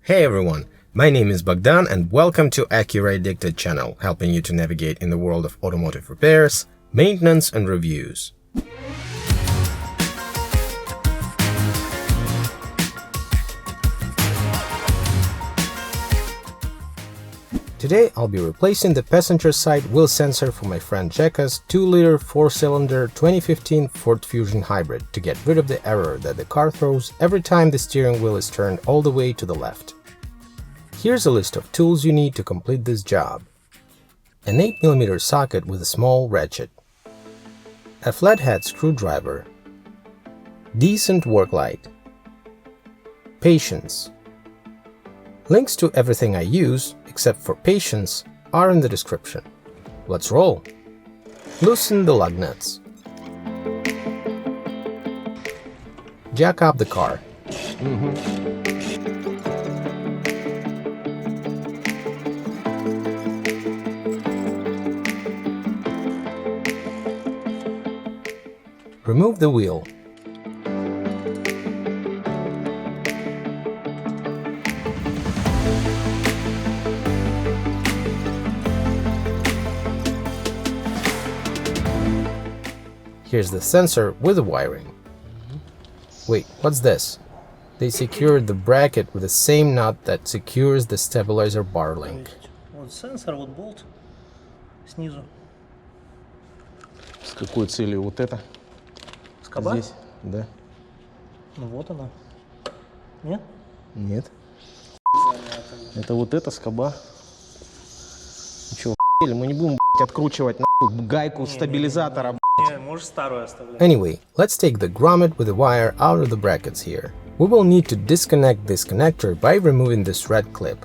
Hey everyone, my name is Bogdan and welcome to Acura Addicted channel, helping you to navigate in the world of automotive repairs, maintenance and reviews. Today I'll be replacing the passenger side wheel sensor for my friend Zheka's 2-liter 4-cylinder 2015 Ford Fusion Hybrid to get rid of the error that the car throws every time the steering wheel is turned all the way to the left. Here's a list of tools you need to complete this job. An 8mm socket with a small ratchet, a flathead screwdriver, decent work light, patience. Links to everything I use, except for patience, are in the description. Let's roll! Loosen the lug nuts. Jack up the car. Remove the wheel. Here's the sensor with the wiring. Wait, what's this? They secured the bracket with the same nut that secures the stabilizer bar link. Вот сенсор, вот болт снизу. С какой целью вот это? Скоба? Здесь, да. Ну вот она. Нет? Нет. Это вот эта скоба. Ну чё, охуели? Мы не будем, откручивать нахуй гайку стабилизатора. Не, можешь старую оставлять. Anyway, let's take the grommet with the wire out of the brackets here. We will need to disconnect this connector by removing this red clip.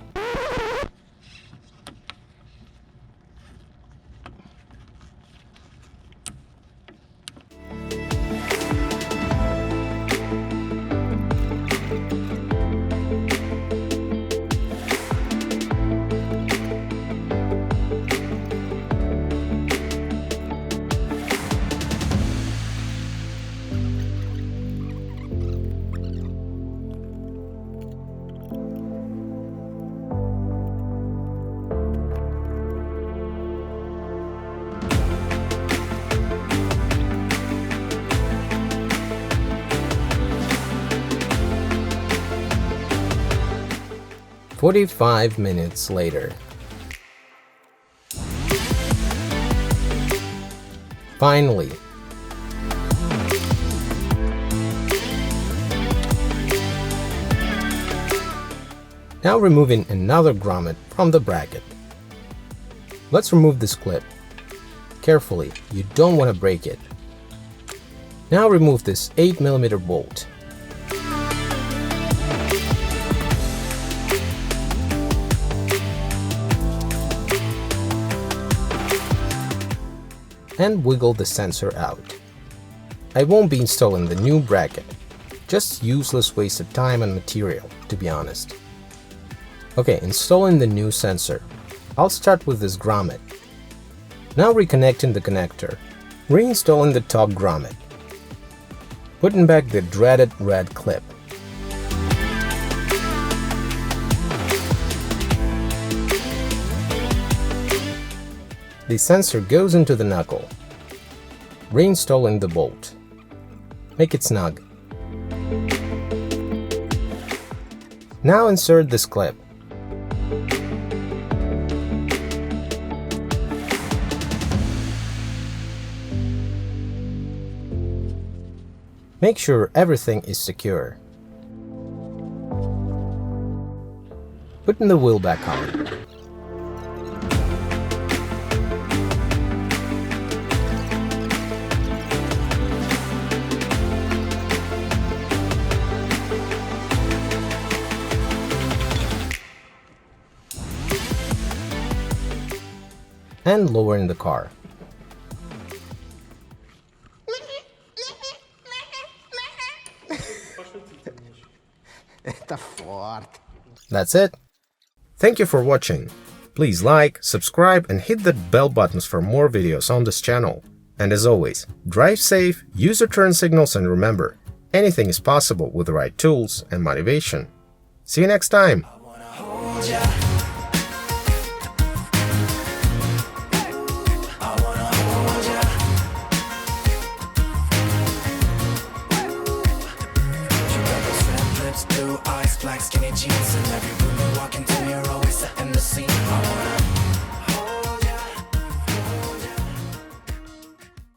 "45 minutes later. Finally. Now removing another grommet from the bracket. Let's remove this clip. Carefully, you don't want to break it. Now remove this 8mm bolt. And wiggle the sensor out. I won't be installing the new bracket. Just useless waste of time and material, to be honest. Okay, installing the new sensor. I'll start with this grommet. Now reconnecting the connector. Reinstalling the top grommet. Putting back the dreaded red clip. The sensor goes into the knuckle. Reinstalling the bolt. Make it snug. Now insert this clip. Make sure everything is secure. Putting the wheel back on. And lowering the car. That's it. Thank you for watching. Please like, subscribe and hit the bell buttons for more videos on this channel. And as always, drive safe, use your turn signals and remember, anything is possible with the right tools and motivation. See you next time! ya.